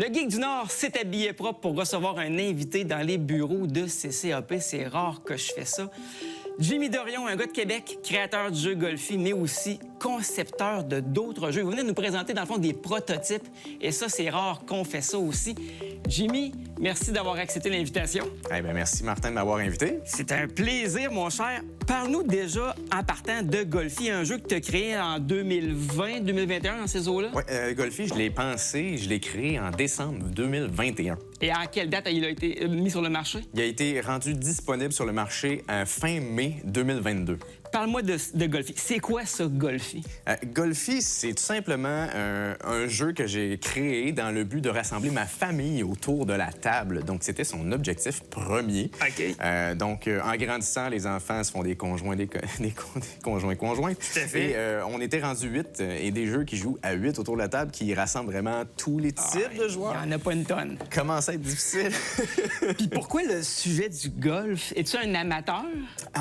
Le Geek du Nord s'est habillé propre pour recevoir un invité dans les bureaux de CCAP. C'est rare que je fais ça. Jimmy Dorion, un gars de Québec, créateur du jeu Golfi, mais aussi concepteur de d'autres jeux. Vous venez de nous présenter, dans le fond, des prototypes. Et ça, c'est rare qu'on fait ça aussi. Jimmy, merci d'avoir accepté l'invitation. Eh bien, merci, Martin, de m'avoir invité. C'est un plaisir, mon cher. Parle-nous déjà, en partant de Golfi, un jeu que tu as créé en 2020-2021, dans ces eaux-là. Oui, Golfi, je l'ai pensé, je l'ai créé en décembre 2021. Et à quelle date il a été mis sur le marché? Il a été rendu disponible sur le marché fin mai 2022. Parle-moi de Golfi. C'est quoi ça, Golfi? Golfi, c'est tout simplement un jeu que j'ai créé dans le but de rassembler ma famille autour de la table. Donc, c'était son objectif premier. OK. En grandissant, les enfants se font des conjoints, des conjoints-conjointes. Tout à fait. Et on était rendu 8 et des jeux qui jouent à 8 autour de la table qui rassemblent vraiment tous les types de joueurs. Il n'y en a pas une tonne. Commence à être difficile. Puis pourquoi le sujet du golf? Es-tu un amateur?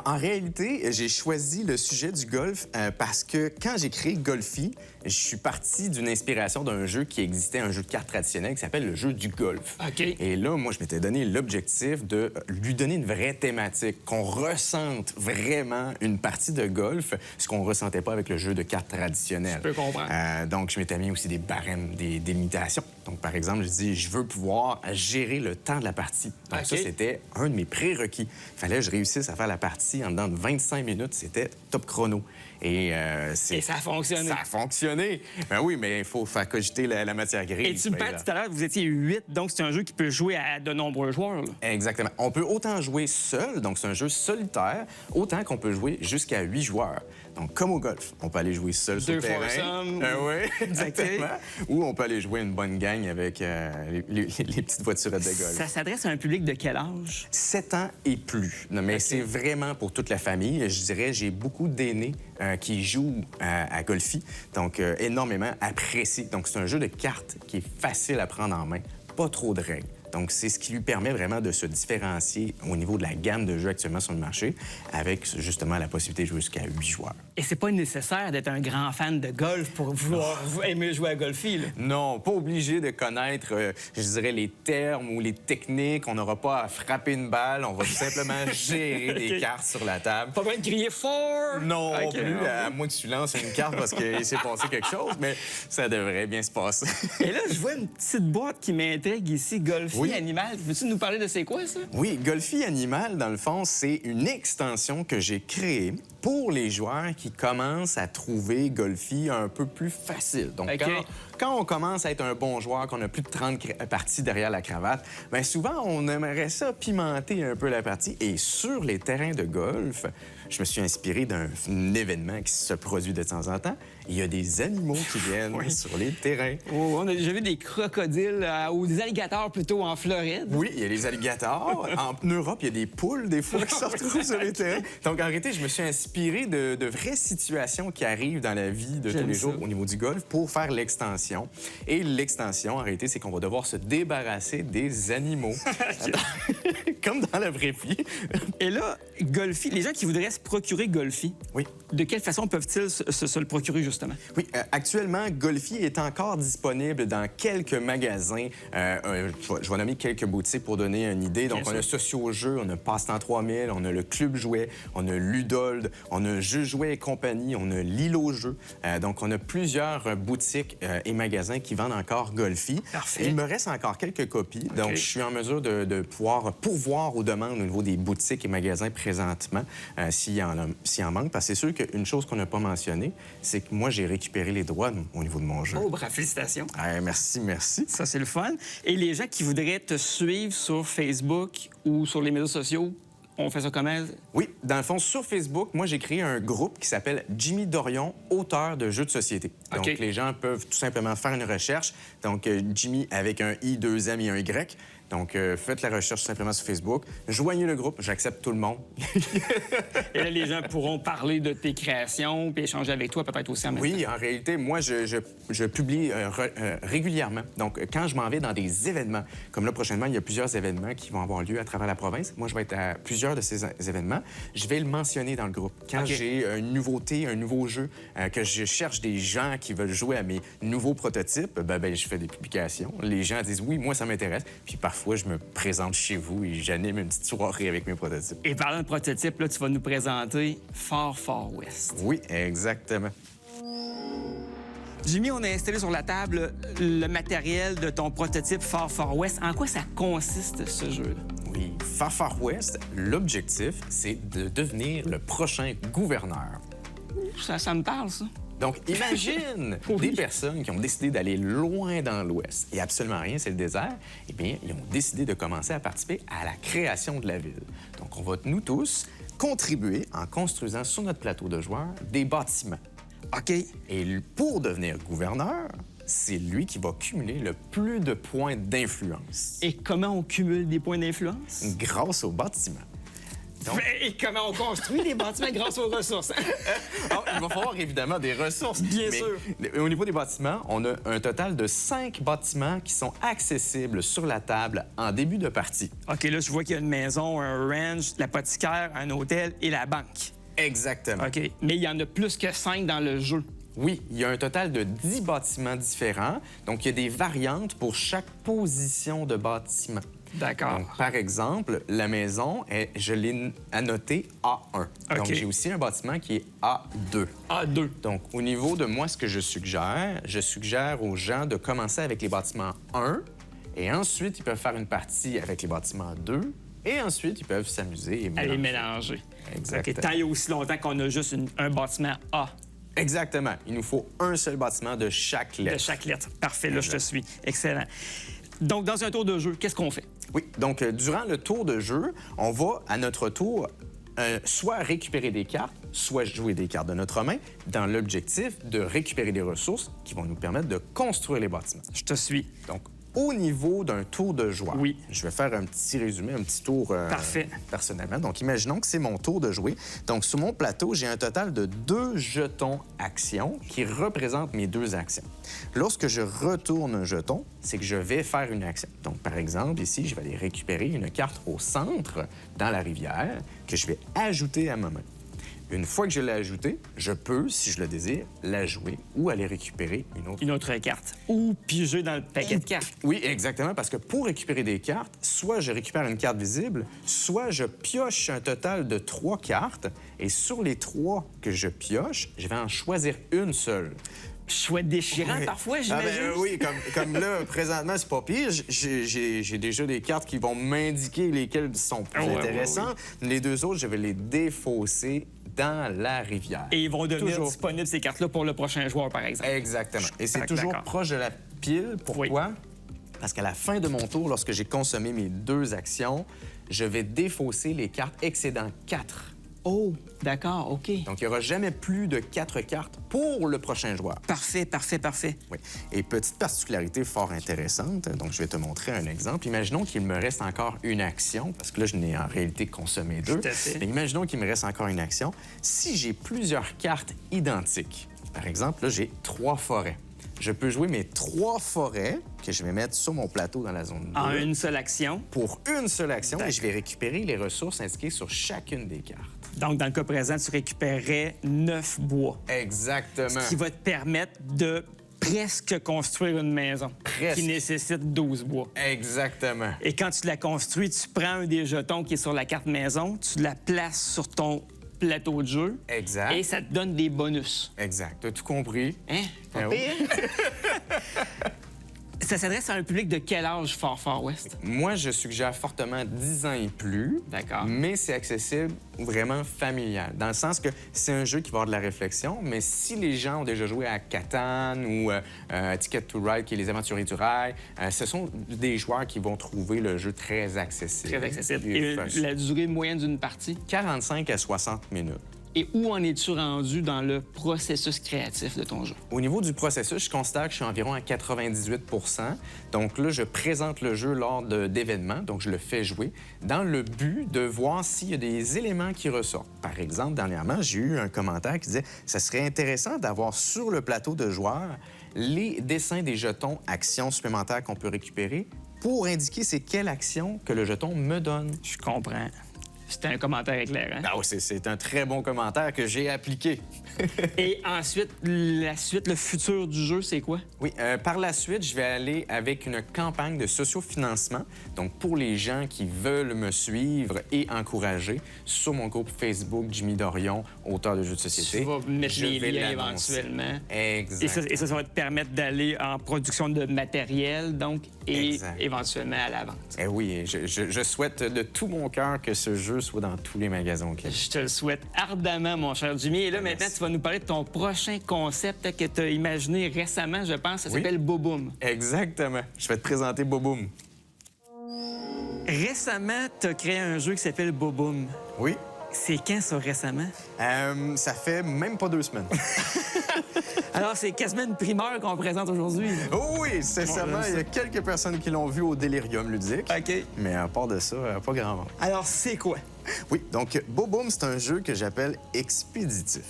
En réalité, j'ai choisi le sujet du golf parce que quand j'ai créé Golfi, je suis parti d'une inspiration d'un jeu qui existait, un jeu de cartes traditionnel qui s'appelle le jeu du golf. OK. Et là, moi, je m'étais donné l'objectif de lui donner une vraie thématique, qu'on ressente vraiment une partie de golf, ce qu'on ne ressentait pas avec le jeu de cartes traditionnel. Je peux comprendre. Donc, je m'étais mis aussi des barèmes, des limitations. Donc, par exemple, je dis, je veux pouvoir gérer le temps de la partie. Donc, OK. ça, c'était un de mes prérequis. Il fallait que je réussisse à faire la partie en dedans de 25 minutes. C'était top chrono. Et ça a fonctionné. Ça a fonctionné. Ben oui, mais il faut faire cogiter la matière grise. Et tu me parles tout à l'heure, vous étiez 8, donc c'est un jeu qui peut jouer à de nombreux joueurs. Là. Exactement. On peut autant jouer seul, donc c'est un jeu solitaire, autant qu'on peut jouer jusqu'à 8 joueurs. Donc, comme au golf, on peut aller jouer seul sur le terrain. Oui, exactement. Ou on peut aller jouer une bonne gang avec les petites voiturettes de golf. Ça s'adresse à un public de quel âge? 7 ans et plus. Non, mais c'est vraiment pour toute la famille. Je dirais, j'ai beaucoup d'aînés qui jouent à Golfi, donc énormément apprécient. Donc, c'est un jeu de cartes qui est facile à prendre en main, pas trop de règles. Donc, c'est ce qui lui permet vraiment de se différencier au niveau de la gamme de jeux actuellement sur le marché, avec justement la possibilité de jouer jusqu'à 8 joueurs. Et c'est pas nécessaire d'être un grand fan de golf pour vouloir aimer jouer à Golfi, là. Non, pas obligé de connaître, je dirais, les termes ou les techniques. On n'aura pas à frapper une balle. On va tout simplement gérer des cartes sur la table. Pas besoin de crier fort! Non, plus, à moins que tu lances une carte parce qu'il s'est passé quelque chose, mais ça devrait bien se passer. Et là, je vois une petite boîte qui m'intrigue ici, Golfi Animal. Veux-tu nous parler de c'est quoi, ça? Oui, Golfi Animal, dans le fond, c'est une extension que j'ai créée pour les joueurs qui commencent à trouver Golfi un peu plus facile. Donc, quand on commence à être un bon joueur, qu'on a plus de 30 parties derrière la cravate, bien souvent, on aimerait ça pimenter un peu la partie. Et sur les terrains de golf, je me suis inspiré d'un événement qui se produit de temps en temps. Il y a des animaux qui viennent sur les terrains. Oh, on a déjà vu des crocodiles ou des alligators plutôt en Floride. Oui, il y a les alligators. En Europe, il y a des poules, des fois, qui se retrouvent sur les terrains. Donc, en réalité, je me suis inspiré de vraies situations qui arrivent dans la vie de tous les jours au niveau du golf pour faire l'extension. Et l'extension, en réalité, c'est qu'on va devoir se débarrasser des animaux. Comme dans la vraie vie. Et là, Golfi, les gens qui voudraient se procurer Golfi, de quelle façon peuvent-ils se le procurer, justement? Oui, actuellement, Golfi est encore disponible dans quelques magasins. Je vais nommer quelques boutiques pour donner une idée. Donc, on a Socio-Jeux, on a Passe-Temps 3000, on a le Club Jouet, on a Ludold, on a Jeux Jouets et compagnie, on a Lilo Jeux. Donc, on a plusieurs boutiques et magasins qui vendent encore Golfi. Parfait. Il me reste encore quelques copies. Donc, je suis en mesure de pouvoir pourvoir aux demandes au niveau des boutiques et magasins présentement, s'il en manque. Parce que c'est sûr qu'une chose qu'on n'a pas mentionnée, c'est que moi, j'ai récupéré les droits au niveau de mon jeu. Oh, bravo, félicitations. Merci, merci. Ça, c'est le fun. Et les gens qui voudraient te suivre sur Facebook ou sur les médias sociaux, on fait ça comment? Oui, dans le fond, sur Facebook, moi, j'ai créé un groupe qui s'appelle Jimmy Dorion, auteur de jeux de société. Donc, les gens peuvent tout simplement faire une recherche. Donc, Jimmy avec un I, 2 M et un Y. Donc, faites la recherche simplement sur Facebook. Joignez le groupe, j'accepte tout le monde. Et là, les gens pourront parler de tes créations puis échanger avec toi peut-être aussi en même temps. Oui, en réalité, moi, je publie régulièrement. Donc, quand je m'en vais dans des événements, comme là, prochainement, il y a plusieurs événements qui vont avoir lieu à travers la province. Moi, je vais être à plusieurs de ces événements. Je vais le mentionner dans le groupe. Quand j'ai une nouveauté, un nouveau jeu, que je cherche des gens gens qui veulent jouer à mes nouveaux prototypes, je fais des publications. Les gens disent oui, moi, ça m'intéresse. Puis parfois, je me présente chez vous et j'anime une petite soirée avec mes prototypes. Et parlant de prototypes, là, tu vas nous présenter Far Far West. Oui, exactement. Jimmy, on a installé sur la table le matériel de ton prototype Far Far West. En quoi ça consiste, ce jeu-là? Oui, Far Far West, l'objectif, c'est de devenir le prochain gouverneur. Ça me parle, ça. Donc, imagine des personnes qui ont décidé d'aller loin dans l'Ouest et absolument rien, c'est le désert. Eh bien, ils ont décidé de commencer à participer à la création de la ville. Donc, on va, nous tous, contribuer en construisant sur notre plateau de joueurs des bâtiments. OK. Et pour devenir gouverneur, c'est lui qui va cumuler le plus de points d'influence. Et comment on cumule des points d'influence? Grâce aux bâtiments. Donc... Et comment on construit des bâtiments grâce aux ressources? Alors, il va falloir évidemment des ressources. Bien sûr. Au niveau des bâtiments, on a un total de 5 bâtiments qui sont accessibles sur la table en début de partie. OK, là, je vois qu'il y a une maison, un ranch, l'apothicaire, un hôtel et la banque. Exactement. OK. Mais il y en a plus que 5 dans le jeu. Oui, il y a un total de 10 bâtiments différents. Donc, il y a des variantes pour chaque position de bâtiment. D'accord. Donc, par exemple, la maison, je l'ai annotée A1. Donc, OK. j'ai aussi un bâtiment qui est A2. A2. Donc, au niveau de moi, ce que je suggère aux gens de commencer avec les bâtiments 1 et ensuite, ils peuvent faire une partie avec les bâtiments 2 et ensuite, ils peuvent s'amuser et À les mélanger. mélanger. Exactement. OK. Tant il y a aussi longtemps qu'on a juste un bâtiment A. Exactement. Il nous faut un seul bâtiment de chaque lettre. De chaque lettre. Parfait, là, je te suis. Excellent. Donc, dans un tour de jeu, qu'est-ce qu'on fait? Oui, donc durant le tour de jeu, on va, à notre tour, soit récupérer des cartes, soit jouer des cartes de notre main, dans l'objectif de récupérer des ressources qui vont nous permettre de construire les bâtiments. Je te suis. Donc, au niveau d'un tour de joueur, Oui. je vais faire un petit résumé, un petit tour Parfait. personnellement. Donc, imaginons que c'est mon tour de jouer. Donc, sur mon plateau, j'ai un total de 2 jetons actions qui représentent mes 2 actions. Lorsque je retourne un jeton, c'est que je vais faire une action. Donc, par exemple, ici, je vais aller récupérer une carte au centre, dans la rivière, que je vais ajouter à ma main. Une fois que je l'ai ajoutée, je peux, si je le désire, la jouer ou aller récupérer une autre. Une autre carte. Ou piger dans le paquet de cartes. Oui, exactement, parce que pour récupérer des cartes, soit je récupère une carte visible, soit je pioche un total de 3 cartes, et sur les 3 que je pioche, je vais en choisir une seule. Choix déchirant Oui. parfois, Ah j'imagine. oui, comme là, présentement, c'est pas pire. J'ai déjà des cartes qui vont m'indiquer lesquelles sont plus Ouais, intéressantes. Les 2 autres, je vais les défausser dans la rivière. Et ils vont devenir Toujours. disponibles, ces cartes-là, pour le prochain joueur, par exemple. Exactement. Et c'est D'accord. toujours proche de la pile. Pourquoi? Parce qu'à la fin de mon tour, lorsque j'ai consommé mes 2 actions, je vais défausser les cartes excédant 4. Oh, d'accord, OK. Donc, il n'y aura jamais plus de 4 cartes pour le prochain joueur. Parfait, parfait, parfait. Oui. Et petite particularité fort intéressante, donc je vais te montrer un exemple. Imaginons qu'il me reste encore une action, parce que là, je n'ai en réalité consommé 2. Tout à fait. Mais imaginons qu'il me reste encore une action. Si j'ai plusieurs cartes identiques, par exemple, là, j'ai 3 forêts. Je peux jouer mes 3 forêts que je vais mettre sur mon plateau dans la zone 2. En une seule action. Pour une seule action, et je vais récupérer les ressources indiquées sur chacune des cartes. Donc, dans le cas présent, tu récupérerais 9 bois. Exactement. Ce qui va te permettre de presque construire une maison. Presque. Qui nécessite 12 bois. Exactement. Et quand tu la construis, tu prends un des jetons qui est sur la carte maison, tu la places sur ton plateau de jeu. Exact. Et ça te donne des bonus. Exact. T'as tout compris? Hein? Pas Ah oui. pire? Ça s'adresse à un public de quel âge, Far Far West? Moi, je suggère fortement 10 ans et plus. D'accord. Mais c'est accessible vraiment familial, dans le sens que c'est un jeu qui va avoir de la réflexion, mais si les gens ont déjà joué à Catan ou Ticket to Ride, qui est les aventuriers du rail, ce sont des joueurs qui vont trouver le jeu très accessible. Très accessible. Et Et facile. la durée moyenne d'une partie? 45 à 60 minutes. Et où en es-tu rendu dans le processus créatif de ton jeu? Au niveau du processus, je constate que je suis environ à 98 %. Donc là, je présente le jeu lors d'événements, donc je le fais jouer, dans le but de voir s'il y a des éléments qui ressortent. Par exemple, dernièrement, j'ai eu un commentaire qui disait « Ça serait intéressant d'avoir sur le plateau de joueurs les dessins des jetons actions supplémentaires qu'on peut récupérer pour indiquer c'est quelle action que le jeton me donne. » Je comprends. C'était un commentaire éclairant. Ah oui, c'est un très bon commentaire que j'ai appliqué. Et ensuite, le futur du jeu, c'est quoi? Oui, par la suite, je vais aller avec une campagne de sociofinancement. Donc, pour les gens qui veulent me suivre et encourager, sur mon groupe Facebook, Jimmy Dorion, auteur de jeux de société. Tu vas mettre je les vais liens l'annoncer. éventuellement. Exact. Et ça va te permettre d'aller en production de matériel, donc, et Exact. éventuellement à la vente. Eh oui, je souhaite de tout mon cœur que ce jeu soit dans tous les magasins au Québec. Je te le souhaite ardemment, mon cher Jimmy. Et là, maintenant, tu vas nous parler de ton prochain concept que tu as imaginé récemment, je pense. Ça s'appelle Boboom. Exactement. Je vais te présenter Boboom. Récemment, tu as créé un jeu qui s'appelle Boboom. Oui. C'est quand, ça, récemment? Ça fait même pas 2 semaines. Alors, c'est quasiment une primeur qu'on présente aujourd'hui. Oh oui, sincèrement, il y a quelques personnes qui l'ont vu au Délirium ludique. OK. Mais à part de ça, pas grand monde. Alors, c'est quoi? Oui, donc Boboom, c'est un jeu que j'appelle expéditif.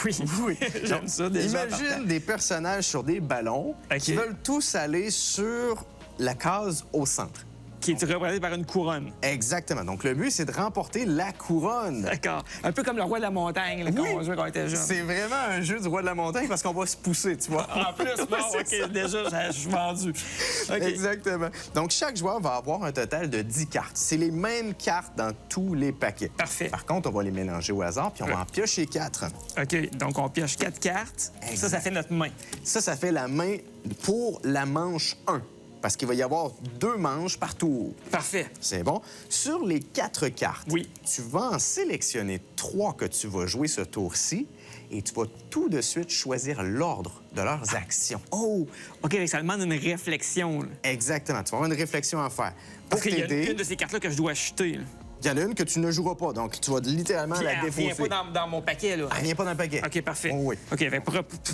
Oui, j'aime ça déjà. Imagine des personnages sur des ballons qui veulent tous aller sur la case au centre. Qui est représenté par une couronne. Exactement. Donc, le but, c'est de remporter la couronne. D'accord. Un peu comme le roi de la montagne, là, quand on jouait quand on était jeune. C'est vraiment un jeu du roi de la montagne parce qu'on va se pousser, tu vois. En plus, bon, OK, déjà, je suis vendu. OK. Exactement. Donc, chaque joueur va avoir un total de 10 cartes. C'est les mêmes cartes dans tous les paquets. Parfait. Par contre, on va les mélanger au hasard, puis on va en piocher 4. OK, donc on pioche 4 cartes. Exact. Ça fait notre main. Ça fait la main pour la manche 1. Parce qu'il va y avoir 2 manches par tour. Parfait. C'est bon. Sur les 4 cartes, Oui. tu vas en sélectionner 3 que tu vas jouer ce tour-ci et tu vas tout de suite choisir l'ordre de leurs actions. Oh, OK, ça demande une réflexion. Là. Exactement. Tu vas avoir une réflexion à faire. Pour Parce qu'il y a t'aider, une de ces cartes-là que je dois acheter. Là. il y en a une que tu ne joueras pas. Donc, tu vas littéralement Puis la elle revient défausser. pas dans mon paquet, là. Elle vient pas dans le paquet. OK, parfait. Oh oui. OK, fait,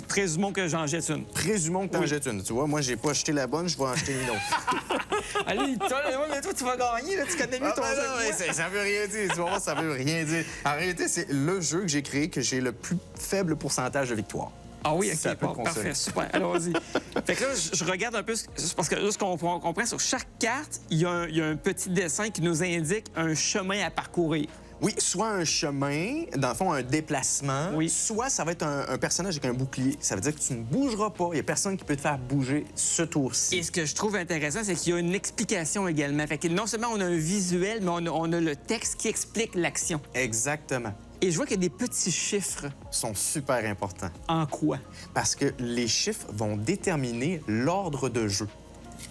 présumons que j'en jette une. Présumons que tu en Oui. jettes une. Tu vois, moi, j'ai pas acheté la bonne, je vais en acheter une autre. Allez, mais toi, tu vas gagner, là. Tu connais mieux ton Ah, ben jeu. non, que mais moi. ça veut rien dire. Tu vas voir, ça veut rien dire. En réalité, c'est le jeu que j'ai créé que j'ai le plus faible pourcentage de victoire. Ah oui, Ça OK, peut bon, te consoler. parfait, super. Alors, vas-y. Fait que là, je regarde un peu, parce que là, ce qu'on comprend, sur chaque carte, il y a un petit dessin qui nous indique un chemin à parcourir. Oui, soit un chemin, dans le fond, un déplacement, Oui. soit ça va être un personnage avec un bouclier. Ça veut dire que tu ne bougeras pas. Il n'y a personne qui peut te faire bouger ce tour-ci. Et ce que je trouve intéressant, c'est qu'il y a une explication également. Fait que non seulement on a un visuel, mais on a le texte qui explique l'action. Exactement. Et je vois qu'il y a des petits chiffres. Ils sont super importants En quoi? parce que les chiffres vont déterminer l'ordre de jeu.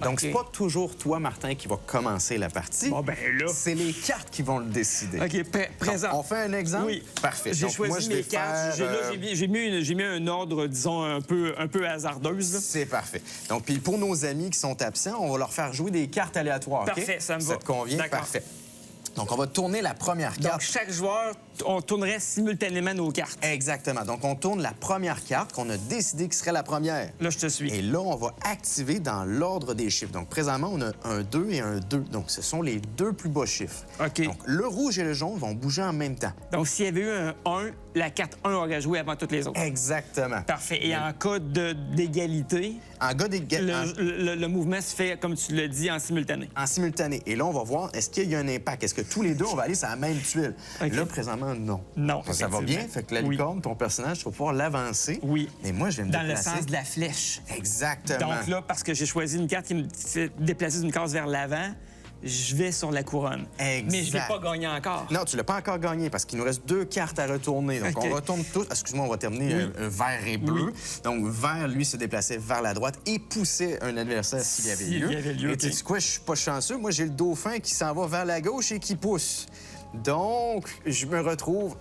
Donc, OK. c'est pas toujours toi, Martin, qui va commencer la partie. Bon, ben là. C'est les cartes qui vont le décider. OK, présent. Donc, on fait un exemple? Oui. Parfait. J'ai Donc, moi, choisi je vais mes cartes. faire, J'ai mis un ordre, disons, un peu hasardeuse. Là. C'est parfait. Donc, puis pour nos amis qui sont absents, on va leur faire jouer des cartes aléatoires. OK? Parfait, ça me va. Ça te convient? D'accord. Parfait. Donc, on va tourner la première Donc, carte. chaque joueur, on tournerait simultanément nos cartes. Exactement. Donc, on tourne la première carte qu'on a décidé qui serait la première. Là, je te suis. Et là, on va activer dans l'ordre des chiffres. Donc, présentement, on a un 2 et un 2. Donc, ce sont les 2 plus bas chiffres. OK. Donc, le rouge et le jaune vont bouger en même temps. Donc, s'il y avait eu un 1, la carte 1 aurait joué avant toutes les autres. Exactement. Parfait. Et en cas d'égalité, En gars le mouvement se fait, comme tu l'as dit, en simultané. en simultané. Et là, on va voir, est-ce qu'il y a un impact? Est-ce que tous les deux, on va aller sur la même tuile? OK. Là, présentement, non. Non, Ça va effectivement. bien? Fait que la Oui. licorne, ton personnage, tu vas pouvoir l'avancer. Oui. Mais moi, je vais me Dans le déplacer. sens de la flèche. Exactement. Donc là, parce que j'ai choisi une carte qui me fait déplacer d'une case vers l'avant, je vais sur la couronne. Exact. Mais je ne l'ai pas gagné encore. Non, tu l'as pas encore gagné parce qu'il nous reste 2 cartes à retourner. Donc, OK. on retourne tous. Excuse-moi, on va terminer vert et bleu. Oui. Donc, vert, lui, se déplaçait vers la droite et poussait un adversaire s'il y avait S'il lieu. y avait lieu, Et OK. tu sais quoi, je suis pas chanceux. Moi, j'ai le dauphin qui s'en va vers la gauche et qui pousse. Donc, je me retrouve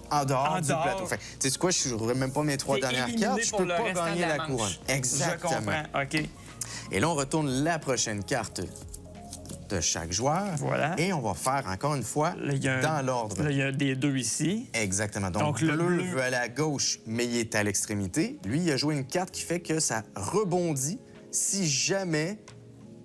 en dehors En du dehors. plateau. Fait que, tu sais quoi, je jouerai même pas mes 3 T'es dernières éliminé cartes. Je pour peux le pas restant de gagner la manche. couronne. Je Exactement. comprends. OK. Et là, on retourne la prochaine carte de chaque joueur. Voilà. Et on va faire encore une fois Là, il y a dans l'ordre. Là, il y a des 2 ici. Exactement. Donc, Donc, le bleu bleu- veut aller à gauche, mais il est à l'extrémité. Lui, il a joué une carte qui fait que ça rebondit si jamais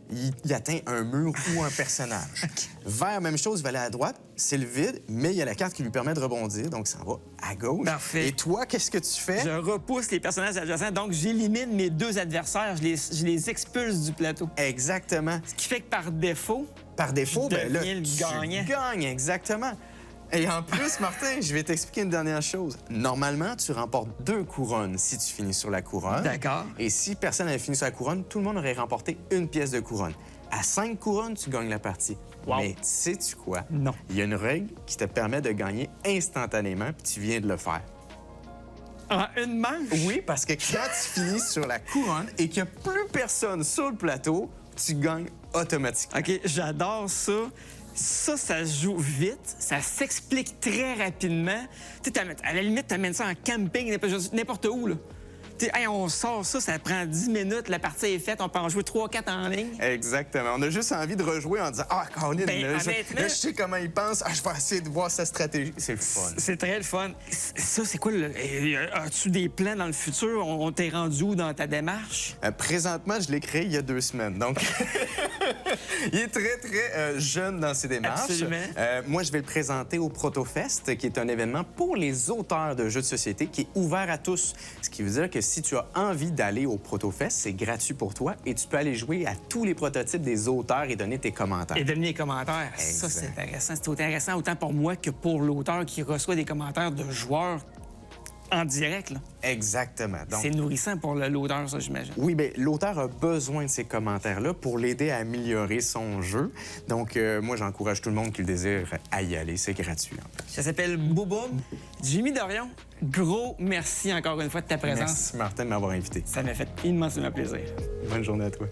il atteint un mur ou un personnage. Vert, même chose, il va aller à droite, c'est le vide, mais il y a la carte qui lui permet de rebondir, donc ça va à gauche. Parfait. Et toi, qu'est-ce que tu fais? Je repousse les personnages adjacents, donc j'élimine mes 2 adversaires, je les expulse du plateau. Exactement. Ce qui fait que par défaut, Par défaut, Je ben là, deviens le tu gagnant. gagnes, exactement. Et en plus, Martin, je vais t'expliquer une dernière chose. Normalement, tu remportes 2 couronnes si tu finis sur la couronne. D'accord. Et si personne n'avait fini sur la couronne, tout le monde aurait remporté 1 pièce de couronne. À 5 couronnes, tu gagnes la partie. Wow. Mais sais-tu quoi? Non. Il y a une règle qui te permet de gagner instantanément, puis tu viens de le faire. En une manche? Oui, parce que quand tu finis sur la couronne et qu'il n'y a plus personne sur le plateau, tu gagnes automatiquement. OK, j'adore ça. Ça se joue vite, ça s'explique très rapidement. Tu sais, à la limite, tu amènes ça en camping, n'importe où, là. Tu sais, hey, on sort ça, ça prend 10 minutes, la partie est faite, on peut en jouer 3-4 en ligne. Exactement. On a juste envie de rejouer en disant « Ah, Caroline, là, je sais comment il pense. Ah, je vais essayer de voir sa stratégie. » C'est le fun. C'est très le fun. Ça, c'est quoi? As-tu des plans dans le futur? On t'est rendu où dans ta démarche? Présentement, je l'ai créé il y a 2 semaines. Donc, il est très, très jeune dans ses démarches. Absolument. Moi, je vais le présenter au ProtoFest, qui est un événement pour les auteurs de jeux de société qui est ouvert à tous. Ce qui veut dire que si tu as envie d'aller au ProtoFest, c'est gratuit pour toi et tu peux aller jouer à tous les prototypes des auteurs et donner tes commentaires. Et donner les commentaires. Exact. Ça, c'est intéressant. C'est intéressant autant pour moi que pour l'auteur qui reçoit des commentaires de joueurs en direct, là. Exactement. Donc, C'est nourrissant pour l'auteur, ça, j'imagine. oui, bien, l'auteur a besoin de ces commentaires-là pour l'aider à améliorer son jeu. Donc, moi, j'encourage tout le monde qui le désire à y aller. C'est gratuit, en fait. Ça s'appelle Boboum. Jimmy Dorion, gros merci encore une fois de ta présence. Merci, Martin, de m'avoir invité. Ça m'a fait immensément plaisir. Bonne journée à toi.